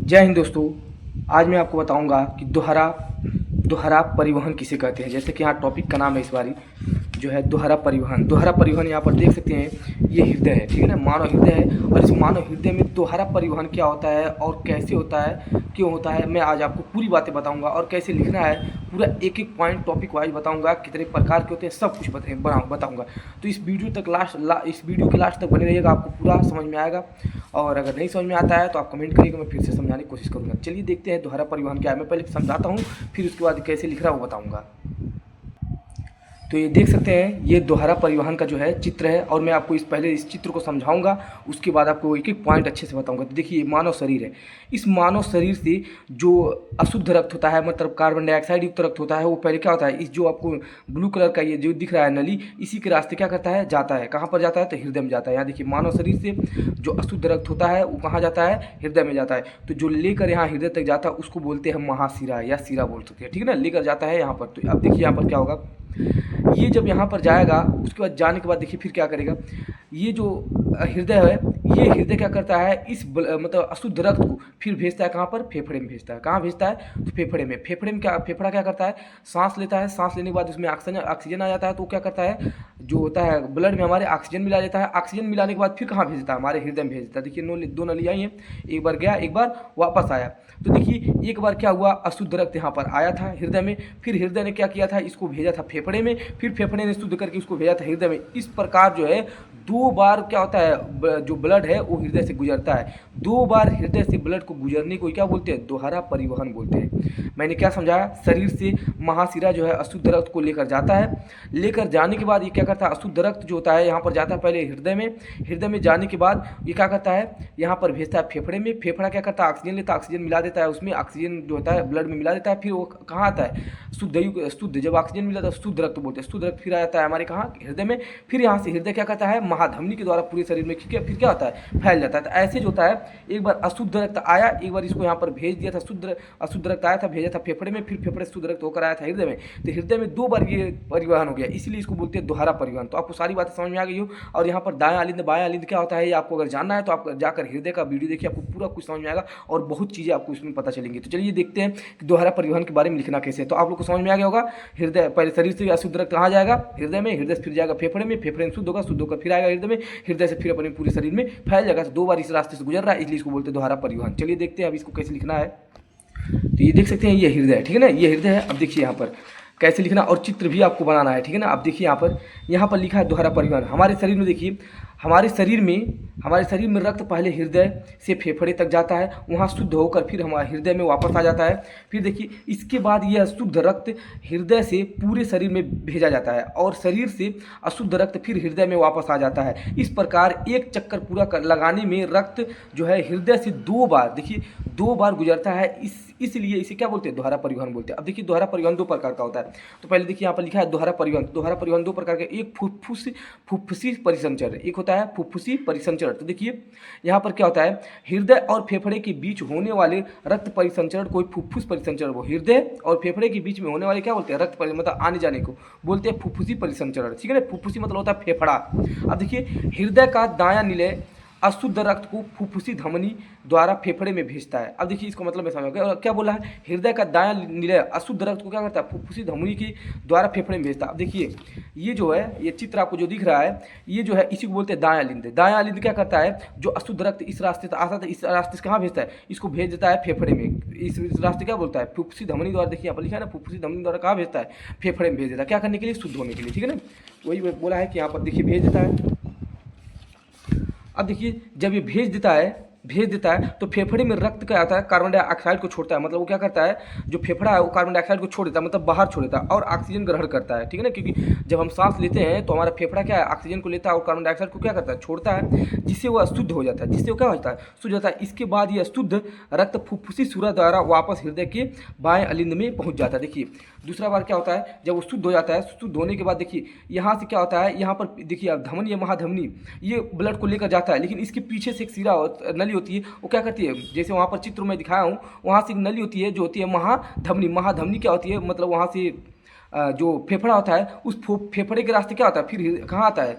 जय हिंद दोस्तों। आज मैं आपको बताऊंगा कि दोहरा परिवहन किसे कहते हैं। जैसे कि यहाँ टॉपिक का नाम है इस बारी जो है दोहरा परिवहन। दोहरा परिवहन यहाँ पर देख सकते हैं, ये हृदय है, ठीक है ना, मानव हृदय है। और इस मानव हृदय में दोहरा परिवहन क्या होता है और कैसे होता है, क्यों होता है, मैं आज आपको पूरी बातें बताऊंगा। और कैसे लिखना है पूरा एक एक पॉइंट टॉपिक वाइज बताऊंगा, कितने प्रकार के होते हैं सब कुछ बताऊंगा। तो इस वीडियो तक इस वीडियो के लास्ट तक बने रहिएगा, आपको पूरा समझ में आएगा। और अगर नहीं समझ में आता है तो आप कमेंट करिएगा, मैं फिर से समझाने की कोशिश करूँगा। चलिए देखते हैं दोहरा परिवहन क्या है। मैं पहले समझाता हूँ, फिर उसके बाद कैसे लिख रहा है वो बताऊँगा। तो ये देख सकते हैं, ये दोहरा परिवहन का जो है चित्र है। और मैं आपको पहले इस चित्र को समझाऊंगा, उसके बाद आपको एक एक पॉइंट अच्छे से बताऊंगा। तो देखिए, मानव शरीर है। इस मानव शरीर से जो अशुद्ध रक्त होता है, मतलब कार्बन डाइऑक्साइड युक्त रक्त होता है, वो पहले क्या होता है, इस जो आपको ब्लू कलर का ये जो दिख रहा है नली, इसी के रास्ते क्या करता है, जाता है। कहाँ पर जाता है, तो हृदय में जाता है। यहाँ देखिए, मानव शरीर से जो अशुद्ध रक्त होता है वो कहाँ जाता है, हृदय में जाता है। तो जो लेकर यहाँ हृदय तक जाता है उसको बोलते हैं महाशिरा या शिरा बोल सकते हैं, ठीक है ना, लेकर जाता है यहाँ पर। तो अब देखिए यहाँ पर क्या होगा, ये जब यहाँ पर जाएगा, उसके बाद जाने के बाद देखिए फिर क्या करेगा, ये जो हृदय है, ये हृदय क्या करता है, इस मतलब अशुद्ध रक्त को फिर भेजता है कहाँ पर, फेफड़े में भेजता है। कहाँ भेजता है, तो फेफड़े में। फेफड़े में क्या, फेफड़ा क्या करता है, सांस लेता है। सांस लेने के बाद उसमें ऑक्सीजन आ जाता है, तो क्या करता है, जो होता है ब्लड में हमारे ऑक्सीजन मिला देता है। ऑक्सीजन मिलाने के बाद फिर कहाँ भेजता है, हमारे हृदय में भेजता है। देखिए दो नलियाँ हैं, एक बार गया, एक बार वापस आया। तो देखिए एक बार क्या हुआ, अशुद्ध रक्त यहाँ पर आया था हृदय में, फिर हृदय ने क्या किया था, इसको भेजा था फेफड़े में, फिर फेफड़े ने शुद्ध करके उसको भेजा था हृदय में। इस प्रकार जो है दो बार क्या होता है, जो ब्लड है वो हृदय से गुजरता है। दो बार हृदय से ब्लड को गुजरने को क्या बोलते हैं, दोहरा परिवहन बोलते हैं। मैंने क्या समझाया, शरीर से महाशिरा जो है अशुद्ध रक्त को लेकर जाता है। लेकर जाने के बाद ये क्या करता है, अशुद्ध रक्त जो होता है यहाँ पर जाता है पहले हृदय में। हृदय में जाने के बाद ये क्या करता है, यहाँ पर भेजता है फेफड़े में। फेफड़ा क्या करता है, ऑक्सीजन लेता है, ऑक्सीजन मिला देता है उसमें, ऑक्सीजन जो होता है ब्लड में मिला देता है। फिर वो कहाँ आता है, शुद्ध जब ऑक्सीजन मिला था शुद्ध रक्त बोलते हैं। शुद्ध रक्त फिर आ जाता है हमारे कहाँ, हृदय में। फिर यहाँ से हृदय क्या करता है, महाधमनी के द्वारा पूरे शरीर में फिर क्या होता है, फैल जाता है। तो ऐसे जो होता है, एक बार अशुद्ध रक्त आया, एक बार इसको यहाँ पर भेज दिया था, अशुद्ध रक्त आया था, भेजा था फेफड़े में, फिर फेफड़े से शुद्ध रक्त होकर आया था हृदय में। तो हृदय में दो बार ये परिवहन हो गया, इसलिए इसको बोलते हैं दोहरा परिवहन। तो आपको सारी बातें समझ में आ गई हो। और यहाँ पर दायां अलिंद बायां अलिंद क्या होता है, ये आपको अगर जानना है तो आप जाकर हृदय का वीडियो देखिए, आपको पूरा कुछ समझ में आएगा और बहुत चीज़ें आपको इसमें पता चलेंगी। तो चलिए देखते हैं कि दोहरा परिवहन के बारे में लिखना कैसे है। तो आप लोग को समझ में आ गया होगा, हृदय पहले शरीर से अशुद्ध रक्त कहाँ जाएगा, हृदय में, हृदय से फिर जाएगा फेफड़े में, फेफड़े में शुद्ध होगा, शुद्ध होकर फिर आएगा हृदय में, हृदय से फिर अपने पूरे शरीर में फैल जाएगा। तो दो बार इस रास्ते से गुजर रहा है, इसलिए इसको बोलते हैं दोहरा परिवहन। चलिए देखते हैं अब इसको कैसे लिखना है। तो ये देख सकते हैं, ये हृदय है, ठीक है ना, ये हृदय है। अब देखिए यहाँ पर कैसे लिखना, और चित्र भी आपको बनाना है, ठीक है ना। अब देखिए यहाँ पर लिखा है दोहरा परिवहन। हमारे शरीर में देखिए, हमारे शरीर में रक्त पहले हृदय से फेफड़े तक जाता है, वहाँ शुद्ध होकर फिर हमारे हृदय में वापस आ जाता है। फिर देखिए इसके बाद यह शुद्ध रक्त हृदय से पूरे शरीर में भेजा जाता है, और शरीर से अशुद्ध रक्त फिर हृदय में वापस आ जाता है। इस प्रकार एक चक्कर पूरा लगाने में रक्त जो है हृदय से दो बार, देखिए दो बार गुजरता है। इसलिए इसे क्या बोलते हैं, दोहरा परिवहन बोलते हैं। अब देखिए दोहरा परिवहन दो प्रकार का होता है। तो पहले देखिए यहाँ पर लिखा है दोहरा परिवहन। दोहरा परिवहन दो प्रकार के, एक फुफ्फुसी परिसंचरण, एक होता है फुफ्फुसी परिसंचरण। तो देखिए यहाँ पर क्या होता है, हृदय और फेफड़े के बीच होने वाले रक्त परिसंचरण को फुफ्फुस परिसंचरण, वो हृदय और फेफड़े के बीच में होने वाले क्या बोलते हैं, रक्त मतलब आने जाने को बोलते हैं फुफ्फुसी परिसंचरण, ठीक है ना। फुफ्फुसी मतलब होता है फेफड़ा। अब देखिए हृदय का दायां निलय अशुद्ध रक्त को फुफ्फुसी धमनी द्वारा फेफड़े में भेजता है। अब देखिए इसको मतलब मैं समझ क्या बोला है, हृदय का दायां निलय अशुद्ध रक्त को क्या करता है, फुफ्फुसी धमनी के द्वारा फेफड़े में भेजता है। अब देखिए ये जो है, ये चित्र आपको जो दिख रहा है, ये जो है इसी को बोलते हैं दायां अलिंद। दायां अलिंद क्या करता है, जो अशुद्ध रक्त इस रास्ते से आता था, इस रास्ते से कहाँ भेजता है, इसको भेज देता है फेफड़े में। इस रास्ते क्या बोलता है, फुफ्फुसी धमनी द्वारा। देखिए यहाँ पर लिखा है ना, फुफ्फुसी धमनी द्वारा कहाँ भेजता है, फेफड़े में भेज देता है। क्या करने के लिए, शुद्ध होने के लिए, ठीक है ना। वही बोला है कि यहाँ पर देखिए भेज देता है। अब देखिए जब ये भेज देता है तो फेफड़े में रक्त क्या आता है, कार्बन डाइऑक्साइड को छोड़ता है। मतलब वो क्या करता है, जो फेफड़ा है वो कार्बन डाइऑक्साइड को छोड़ देता है, मतलब बाहर छोड़ देता है, और ऑक्सीजन ग्रहण करता है, ठीक है ना। क्योंकि जब हम सांस लेते हैं तो हमारा फेफड़ा क्या है, ऑक्सीजन को लेता है और कार्बन डाइऑक्साइड को क्या करता है, छोड़ता है, जिससे वो अशुद्ध हो जाता है, जिससे वो क्या होता है, शुद्ध होता है। इसके बाद ये अशुद्ध रक्त फुफ्फुसी सूरा द्वारा वापस हृदय के बाएं अलिंद में पहुंच जाता है। देखिए दूसरा बार क्या होता है, जब वो शुद्ध हो जाता है, शुद्ध होने के बाद देखिए यहाँ से क्या होता है, यहाँ पर देखिए आप धमनी या महाधमनी, ये ब्लड को लेकर जाता है, लेकिन इसके पीछे से एक सिरा नली होती है, वो क्या करती है, जैसे वहाँ पर चित्र में दिखाया हूँ, वहाँ से एक नली होती है जो होती है महाधमनी। महाधमनी क्या होती है, मतलब वहाँ से जो फेफड़ा होता है उस फेफड़े के रास्ते क्या होता है, फिर कहाँ आता है,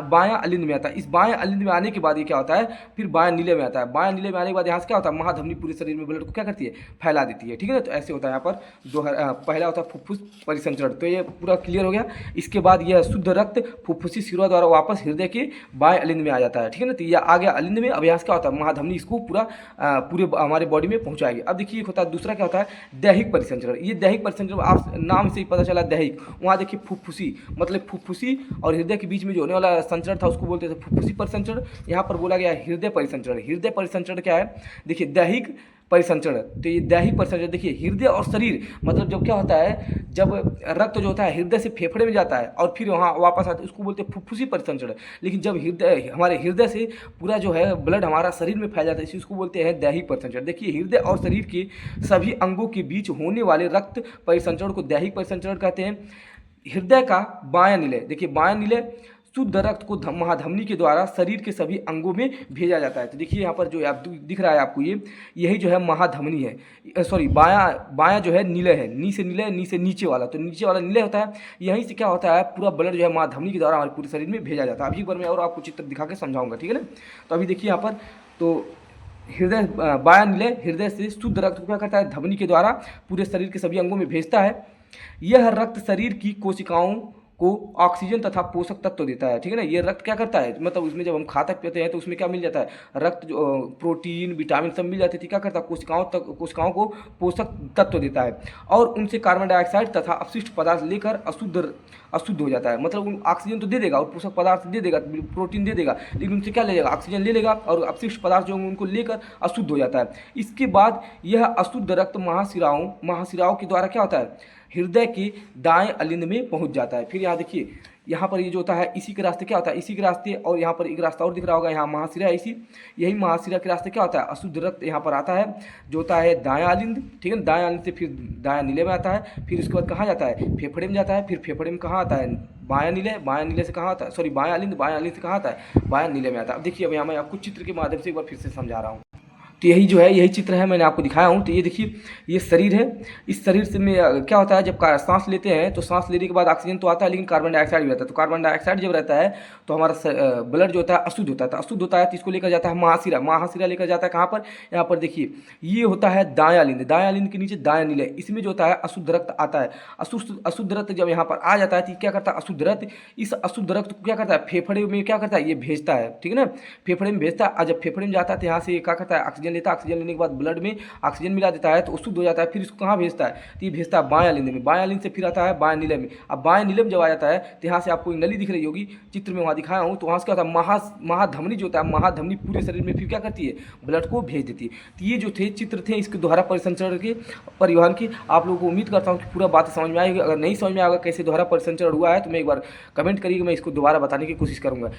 बायां अलिंद में आता है। इस बायां अलिंद में आने के बाद ये क्या होता है, फिर बायां नीले में आता है। बायां नीले में आने के बाद यहाँ से क्या होता है, महाधमनी पूरे शरीर में ब्लड को क्या करती है, फैला देती है, ठीक है ना। तो ऐसे होता है यहाँ पर पहला होता है फुफ्फुस परिसंचरण। तो ये पूरा क्लियर हो गया। इसके बाद यह शुद्ध रक्त फुफ्फुसी सिरों द्वारा वापस हृदय के बाएं अलिंद में आ जाता है, ठीक है ना। तो यह आ गया अलिंद में। अब यहाँ से क्या होता है, महाधमनी इसको पूरे हमारे बॉडी में पहुँचाएगी। अब देखिए होता है दूसरा क्या होता है, दैहिक परिसंचरण। ये दैहिक परिसंचरण आप नाम से ही पता चला दैहिक। वहाँ देखिए फुफ्फुसी मतलब फुफ्फुसी और हृदय के बीच में जो होने वाला संचरण था उसको बोलते थे फुफ्फुसी परिसंचरण। यहाँ पर बोला गया हृदय परिसंचरण। हृदय परिसंचरण क्या है, देखिए दैहिक परिसंचरण। तो ये दैहिक परिसंचरण देखिए हृदय और शरीर मतलब जब क्या होता है, जब रक्त जो होता है हृदय से फेफड़े में जाता है और फिर वहाँ वापस आता है उसको बोलते हैं फुफ्फुसी परिसंचरण। लेकिन जब हमारे हृदय से पूरा जो है ब्लड हमारा शरीर में फैल जाता है इसको बोलते हैं दैहिक परिसंचरण। देखिए हृदय और शरीर के सभी अंगों के बीच होने वाले रक्त परिसंचरण को दैहिक परिसंचरण कहते हैं। हृदय का बायां निलय, देखिए बायां निलय शुद्ध रक्त को महाधमनी के द्वारा शरीर के सभी अंगों में भेजा जाता है। तो देखिए यहाँ पर जो आप दिख रहा है आपको यही जो है महाधमनी है, सॉरी बायां जो है निलय है, नी से निलय, नी से नीचे वाला। तो नीचे वाला निलय होता है, यहीं से क्या होता है पूरा ब्लड जो है महाधमनी के द्वारा हमारे पूरे शरीर में भेजा जाता है। अभी एक बार मैं और आपको चित्र दिखा के समझाऊंगा, ठीक है ना। तो अभी देखिए यहाँ पर तो हृदय बायां निलय हृदय से शुद्ध रक्त को क्या करता है, धमनी के द्वारा पूरे शरीर के सभी अंगों में भेजता है। यह रक्त शरीर की कोशिकाओं को ऑक्सीजन तथा पोषक तत्व देता है, ठीक है ना। ये रक्त क्या करता है, मतलब उसमें जब हम खाता पीते हैं तो उसमें क्या मिल जाता है, रक्त जो प्रोटीन विटामिन सब मिल जाते थे। क्या करता है, कोशिकाओं को पोषक तत्व देता है और उनसे कार्बन डाइऑक्साइड तथा अपशिष्ट पदार्थ लेकर अशुद्ध हो जाता है। मतलब ऑक्सीजन तो दे देगा और पोषक पदार्थ दे देगा, प्रोटीन दे देगा, लेकिन उनसे क्या ले लेगा, ऑक्सीजन ले लेगा और अपशिष्ट पदार्थ जो उनको लेकर अशुद्ध हो जाता है। इसके बाद यह अशुद्ध रक्त महाशिराओं के द्वारा क्या होता है, हृदय के दाएं अलिंद में पहुंच जाता है। फिर यहाँ देखिए यहाँ पर ये जो होता है इसी के रास्ते क्या होता है, इसी के रास्ते, और यहाँ पर एक रास्ता और दिख रहा होगा, यहाँ महाशिरा है, यही महाशिरा के रास्ते क्या होता है, अशुद्ध रक्त यहाँ पर आता है जो होता है दायां अलिंद, ठीक है ना। दायां अलिंद से फिर दायां नीले में आता है, फिर उसके बाद कहाँ जाता है, फेफड़े में जाता है, फिर फेफड़े में कहाँ आता है, बायां नीले से कहाँ आता है, सॉरी बायां अलिंद से कहाँ आता है, बायां नीले में आता है। अब देखिए अब यहाँ मैं आपको चित्र के माध्यम से एक बार फिर से समझा रहा हूँ। तो यही जो है यही चित्र है, मैंने आपको दिखाया हूँ। तो ये देखिए ये शरीर है, इस शरीर से में क्या होता है, जब सांस लेते हैं तो सांस लेने के बाद ऑक्सीजन तो आता है लेकिन कार्बन डाइऑक्साइड भी रहता है। तो कार्बन डाइऑक्साइड जब रहता है तो हमारा ब्लड जो होता है अशुद्ध होता है। तो अशुद्ध होता है तो इसको लेकर जाता है महाशिरा लेकर जाता है कहाँ पर, यहाँ पर देखिए ये होता है दायां अलिंद के नीचे दायां निलय, इसमें जो होता है अशुद्ध रक्त आता है। अशुद्ध रक्त जब यहाँ पर आ जाता है तो क्या करता है, अशुद्ध रक्त इस अशुद्ध रक्त को क्या करता है, फेफड़े में क्या करता है, ये भेजता है, ठीक है ना, फेफड़े में भेजता है। और जब फेफड़े में जाता है तो यहाँ से क्या करता है, ऑक्सीजन लेता है, ऑक्सीजन लेने के बाद ब्लड में ऑक्सीजन मिला देता है तो शुद्ध हो जाता है। फिर इसको कहाँ भेजता है, तो ये भेजता है बायां अलिंद में, बायां अलिंद से फिर आता है बायां नीले में। अब बायां नीले में जब आ जाता है तो यहाँ से आपको नली दिख रही होगी, चित्र में वहाँ दिखाया हूँ। तो वहाँ से क्या होता है, महाधमनी जो होता है, महाधमनी पूरे शरीर में फिर क्या करती है, ब्लड को भेज देती है। तो ये जो थे चित्र थे इसके दोहरा परिसंचरण के परिवहन की, आप लोगों को उम्मीद करता हूँ कि पूरा बात समझ में आएगी। अगर नहीं समझ में आएगा कैसे दोहरा परिसंचरण हुआ है तो मैं एक बार कमेंट करिएगा, मैं इसको दोबारा बताने की कोशिश करूँगा।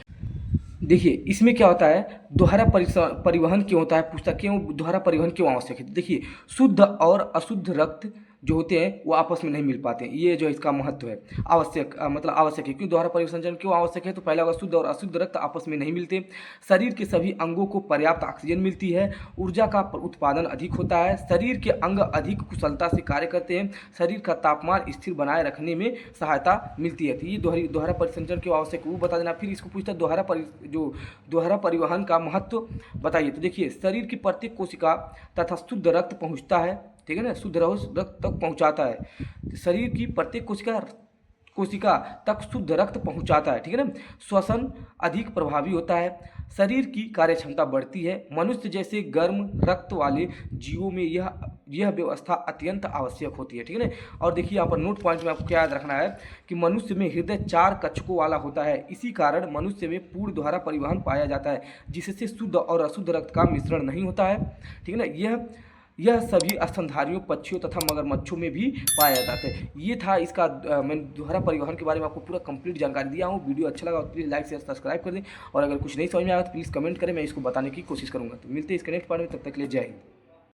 देखिए इसमें क्या होता है, दोहरा परिवहन क्यों होता है, पूछता क्यों दोहरा परिवहन क्यों आवश्यक है। देखिए शुद्ध और अशुद्ध रक्त जो होते हैं वो आपस में नहीं मिल पाते हैं, ये जो इसका महत्व है, आवश्यक है। क्यों दोहरा परिसंचरण क्यों आवश्यक है, तो पहला होगा शुद्ध और अशुद्ध रक्त आपस में नहीं मिलते, शरीर के सभी अंगों को पर्याप्त ऑक्सीजन मिलती है, ऊर्जा का उत्पादन अधिक होता है, शरीर के अंग अधिक कुशलता से कार्य करते हैं, शरीर का तापमान स्थिर बनाए रखने में सहायता मिलती है। तो ये दोहरा परिसंचरण क्यों आवश्यक है वो बता देना। फिर इसको पूछता है दोहरा परिवहन का महत्व बताइए। तो देखिए शरीर की प्रत्येक कोशिका तथा शुद्ध रक्त पहुँचता है, ठीक है ना, शुद्ध रक्त तक पहुंचाता है, शरीर की प्रत्येक कोशिका तक शुद्ध रक्त पहुंचाता है, ठीक है ना। श्वसन अधिक प्रभावी होता है, शरीर की कार्यक्षमता बढ़ती है, मनुष्य जैसे गर्म रक्त वाले जीवों में यह व्यवस्था अत्यंत आवश्यक होती है, ठीक है ना। और देखिए यहाँ पर नोट पॉइंट में आपको क्या याद रखना है कि मनुष्य में हृदय 4 कक्षकों वाला होता है, इसी कारण मनुष्य में पूर्ण दोहरा परिवहन पाया जाता है, जिससे शुद्ध और अशुद्ध रक्त का मिश्रण नहीं होता है, ठीक है ना। यह सभी स्तनधारियों, पक्षियों तथा मगरमच्छों में भी पाया जाता है। ये था इसका मैंने दोहरा परिवहन के बारे में आपको पूरा कंप्लीट जानकारी दिया हूँ। वीडियो अच्छा लगा तो प्लीज़ लाइक शेयर सब्सक्राइब कर दें, और अगर कुछ नहीं समझ में आया तो प्लीज़ कमेंट करें, मैं इसको बताने की कोशिश करूँगा। तो मिलते हैं इसके नेक्स्ट पार्ट में, तब तक के लिए जय हिंद।